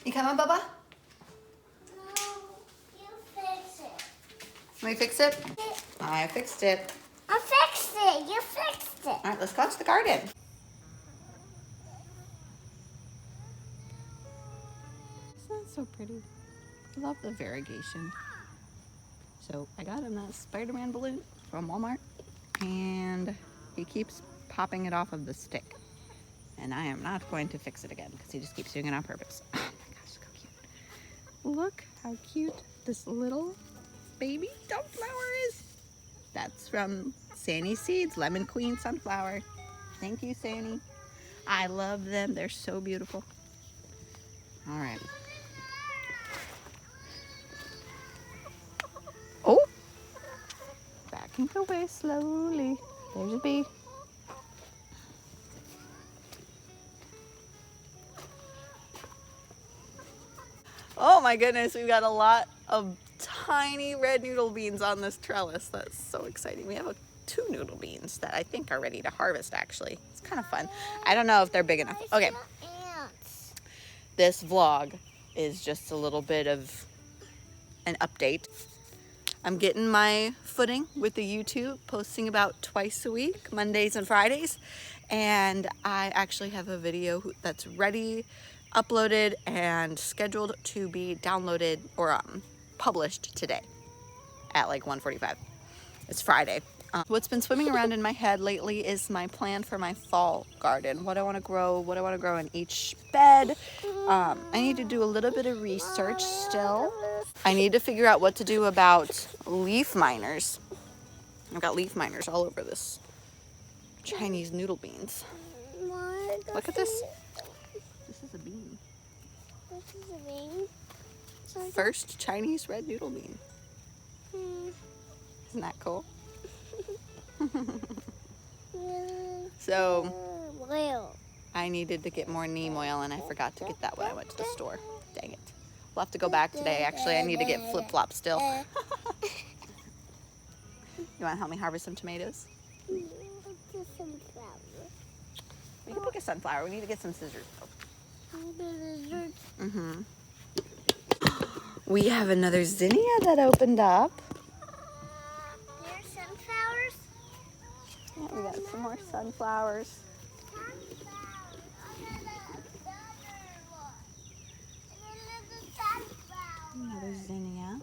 You coming, Bubba? No, you fix it. Let me fix it? I fixed it. I fixed it. You fixed it. All right, let's go out to the garden. Isn't that so pretty? I love the variegation. So I got him that Spider-Man balloon from Walmart, and he keeps popping it off of the stick. And I am not going to fix it again because he just keeps doing it on purpose. Oh my gosh, so cute. Look how cute this little baby sunflower is. That's from Sanny Seeds, Lemon Queen Sunflower. Thank you, Sanny. I love them. They're so beautiful. All right. Oh, backing away slowly. There's a bee. Oh my goodness, we've got a lot of tiny red noodle beans on this trellis. That's so exciting. We have two noodle beans that I think are ready to harvest, actually. It's kind of fun. I don't know if they're big enough. Okay. Ants. This vlog is just a little bit of an update. I'm getting my footing with the YouTube, posting about twice a week, Mondays and Fridays. And I actually have a video that's ready, uploaded, and scheduled to be downloaded or published today at like 1:45. It's Friday. What's been swimming around in my head lately is my plan for my fall garden. What I want to grow in each bed. I need to do a little bit of research still. I need to figure out what to do about leaf miners. I've got leaf miners all over this Chinese noodle beans. Look at this. This is a bean. This is a bean. First Chinese red noodle bean. Isn't that cool? So I needed to get more neem oil and I forgot to get that when I went to the store. Dang it. We'll have to go back today. Actually, I need to get flip-flops still. You want to help me harvest some tomatoes? We can pick a sunflower. We need to get some scissors though. We have another zinnia that opened up. There's sunflowers. Yeah, we got some more sunflowers. Another zinnia.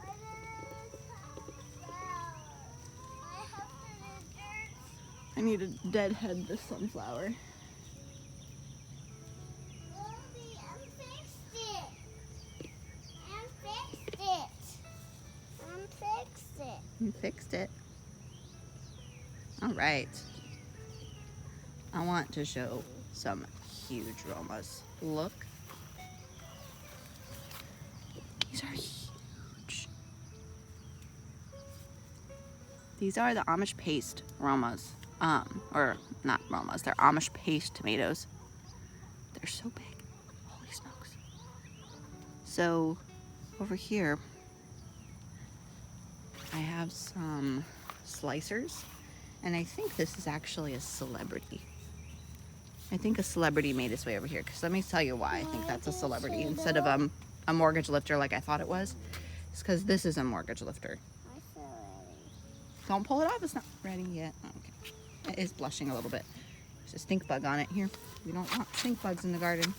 I need to deadhead this sunflower. You fixed it. All right. I want to show some huge Romas. Look. These are huge. These are the Amish paste Romas. Or not Romas, they're Amish paste tomatoes. They're so big. Holy smokes. So over here, I have some slicers, and I think this is actually a celebrity. I think a celebrity made its way over here, because let me tell you why I think that's a celebrity instead of a mortgage lifter like I thought it was. It's because this is a mortgage lifter. Don't pull it off, it's not ready yet. Okay. It is blushing a little bit. There's a stink bug on it here. We don't want stink bugs in the garden.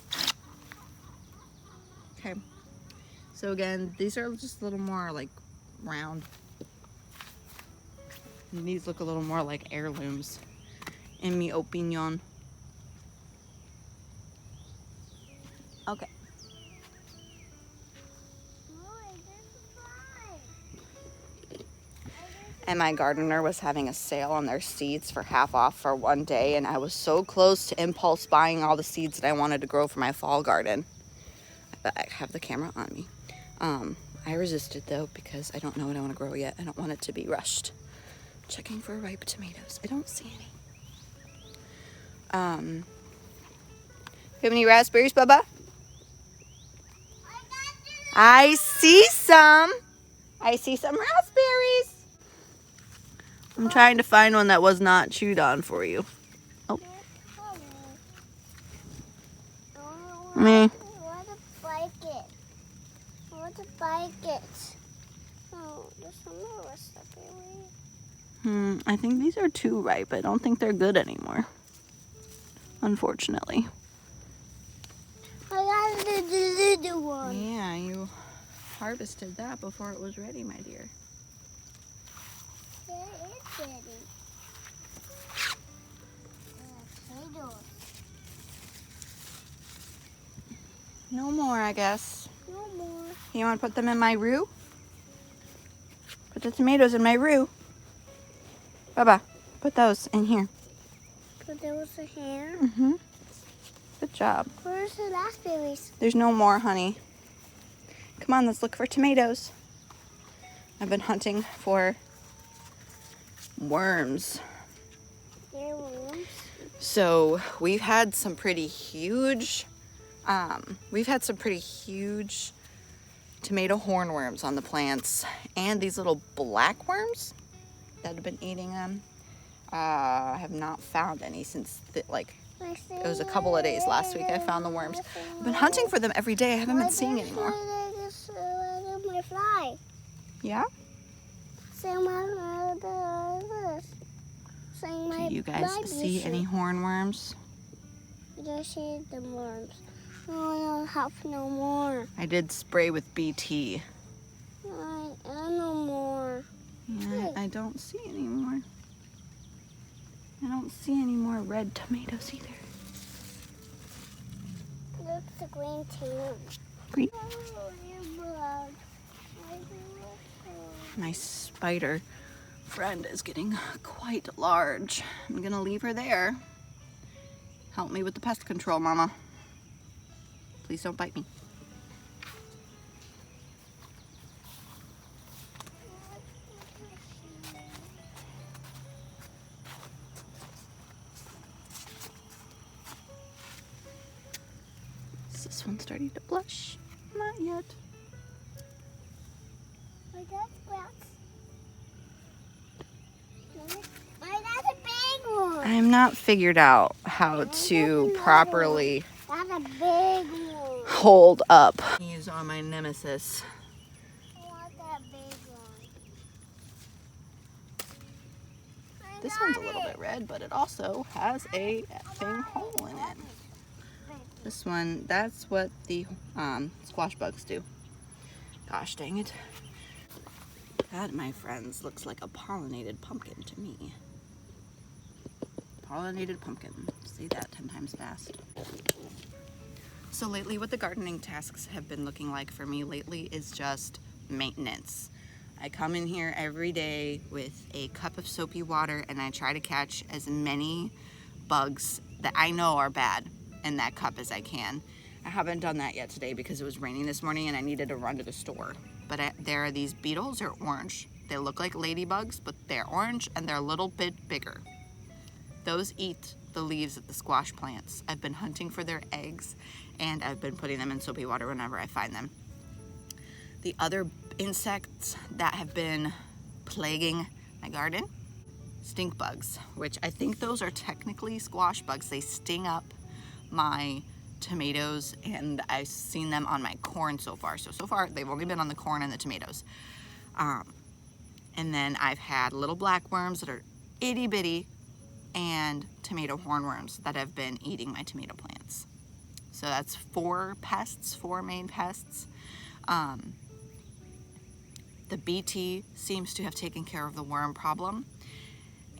Okay. So again, these are just a little more like round. And these look a little more like heirlooms, in mi opinion. Okay. And my gardener was having a sale on their seeds for half off for one day, and I was so close to impulse buying all the seeds that I wanted to grow for my fall garden. I have the camera on me. I resisted though because I don't know what I want to grow yet. I don't want it to be rushed. Checking for ripe tomatoes. I don't see any. You have any raspberries, Bubba? I see some. I see some raspberries. I'm trying to find one that was not chewed on for you. Oh. Me. I want to break it. want to buy it. Oh, there's some more strawberry. I think these are too ripe. I don't think they're good anymore. Unfortunately. I got the little one. Yeah, you harvested that before it was ready, my dear. Yeah, it's ready. Potatoes. No more, I guess. No more. You want to put them in my roux? Put the tomatoes in my roux. Baba, put those in here. But there was a hair. Good job. Where's the raspberries? There's no more, honey. Come on, let's look for tomatoes. I've been hunting for worms. There are worms. So we've had some pretty huge tomato hornworms on the plants, and these little black worms that have been eating them. I have not found any since it was a couple of days last week I found the worms. I've been hunting for them every day. I haven't been seeing any more. My fly. Yeah? So Do you guys see any hornworms? You don't see the worms. Oh, no, help no more. I did spray with BT. I no more. Yeah, I don't see any more. I don't see any more red tomatoes either. Look, the green too. Green. Oh, you blood. My spider friend is getting quite large. I'm gonna leave her there. Help me with the pest control, Mama. Please don't bite me. Is this one starting to blush? Not yet. My dad's grass. My dad's a big one. I'm not figured out how to properly That's a big one. hold up. These are my nemesis. I want that big one. This one's a little bit red, but it also has a effing hole in it. This one, that's what the squash bugs do. Gosh dang it. That, my friends, looks like a pollinated pumpkin to me. Pollinated pumpkin. Say that 10 times fast. So lately, what the gardening tasks have been looking like for me lately is just maintenance. I come in here every day with a cup of soapy water and I try to catch as many bugs that I know are bad in that cup as I can. I haven't done that yet today because it was raining this morning and I needed to run to the store. But there are these beetles, they're orange. They look like ladybugs, but they're orange and they're a little bit bigger. Those eat the leaves of the squash plants. I've been hunting for their eggs and I've been putting them in soapy water whenever I find them. The other insects that have been plaguing my garden, stink bugs, which I think those are technically squash bugs. They sting up my tomatoes and I've seen them on my corn so far. So far they've only been on the corn and the tomatoes. And then I've had little black worms that are itty bitty and tomato hornworms that have been eating my tomato plants. So that's four main pests. The BT seems to have taken care of the worm problem.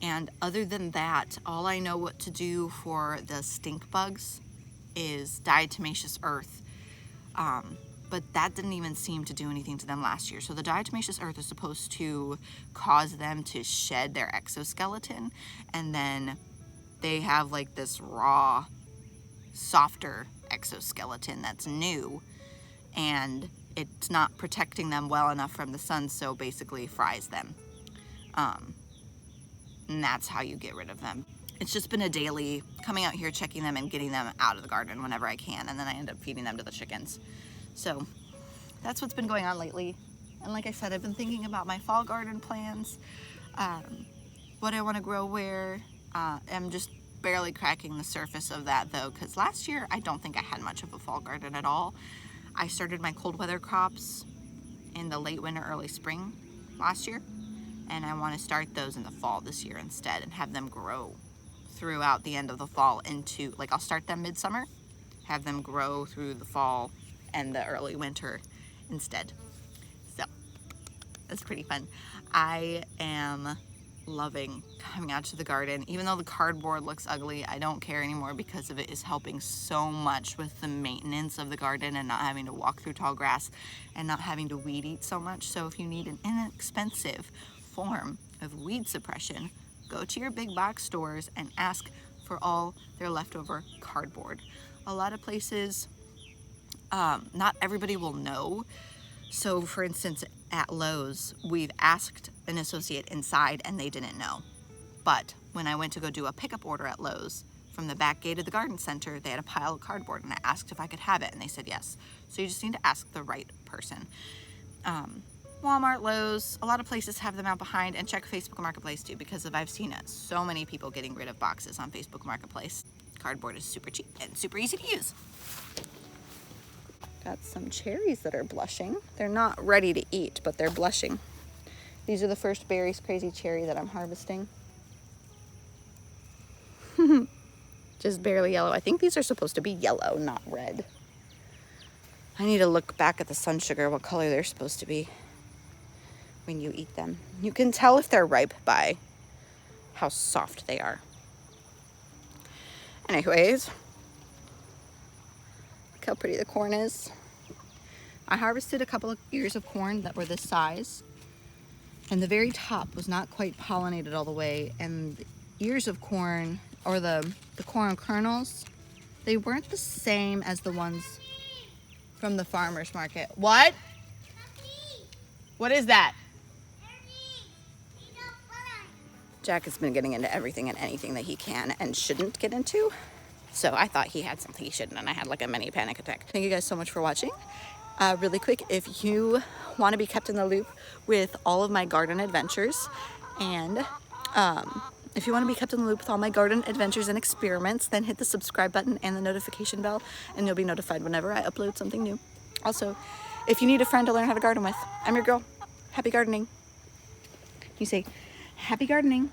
And other than that, all I know what to do for the stink bugs is diatomaceous earth. But that didn't even seem to do anything to them last year. So the diatomaceous earth is supposed to cause them to shed their exoskeleton, and then they have like this raw, softer exoskeleton that's new, and it's not protecting them well enough from the sun, so basically fries them. And that's how you get rid of them. It's just been a daily coming out here, checking them and getting them out of the garden whenever I can, and then I end up feeding them to the chickens. So that's what's been going on lately. And like I said, I've been thinking about my fall garden plans, what I want to grow where. I'm just barely cracking the surface of that though, because last year I don't think I had much of a fall garden at all. I started my cold weather crops in the late winter, early spring last year. And I want to start those in the fall this year instead and have them grow throughout the end of the fall into, like, I'll start them midsummer, have them grow through the fall and the early winter instead. So that's pretty fun. I am loving coming out to the garden. Even though the cardboard looks ugly, I don't care anymore because of it is helping so much with the maintenance of the garden and not having to walk through tall grass and not having to weed eat so much. So if you need an inexpensive form of weed suppression, go to your big box stores and ask for all their leftover cardboard. A lot of places, not everybody will know. So for instance, at Lowe's, we've asked an associate inside and they didn't know. But when I went to go do a pickup order at Lowe's, from the back gate of the garden center, they had a pile of cardboard and I asked if I could have it and they said yes. So you just need to ask the right person. Walmart, Lowe's, a lot of places have them out behind, and check Facebook Marketplace too, because I've seen it. So many people getting rid of boxes on Facebook Marketplace. Cardboard is super cheap and super easy to use. Got some cherries that are blushing. They're not ready to eat, but they're blushing. These are the first Berries Crazy Cherry that I'm harvesting. Just barely yellow. I think these are supposed to be yellow, not red. I need to look back at the sun sugar, what color they're supposed to be when you eat them. You can tell if they're ripe by how soft they are. Anyways, look how pretty the corn is. I harvested a couple of ears of corn that were this size, and the very top was not quite pollinated all the way, and the ears of corn, or the corn kernels, they weren't the same as the ones from the farmer's market. What? What is that? Jack has been getting into everything and anything that he can and shouldn't get into. So I thought he had something he shouldn't, and I had like a mini panic attack. Thank you guys so much for watching. Really quick, if you want to be kept in the loop with all of my garden adventures, and if you want to be kept in the loop with all my garden adventures and experiments, then hit the subscribe button and the notification bell, and you'll be notified whenever I upload something new. Also, if you need a friend to learn how to garden with, I'm your girl. Happy gardening. You say, happy gardening.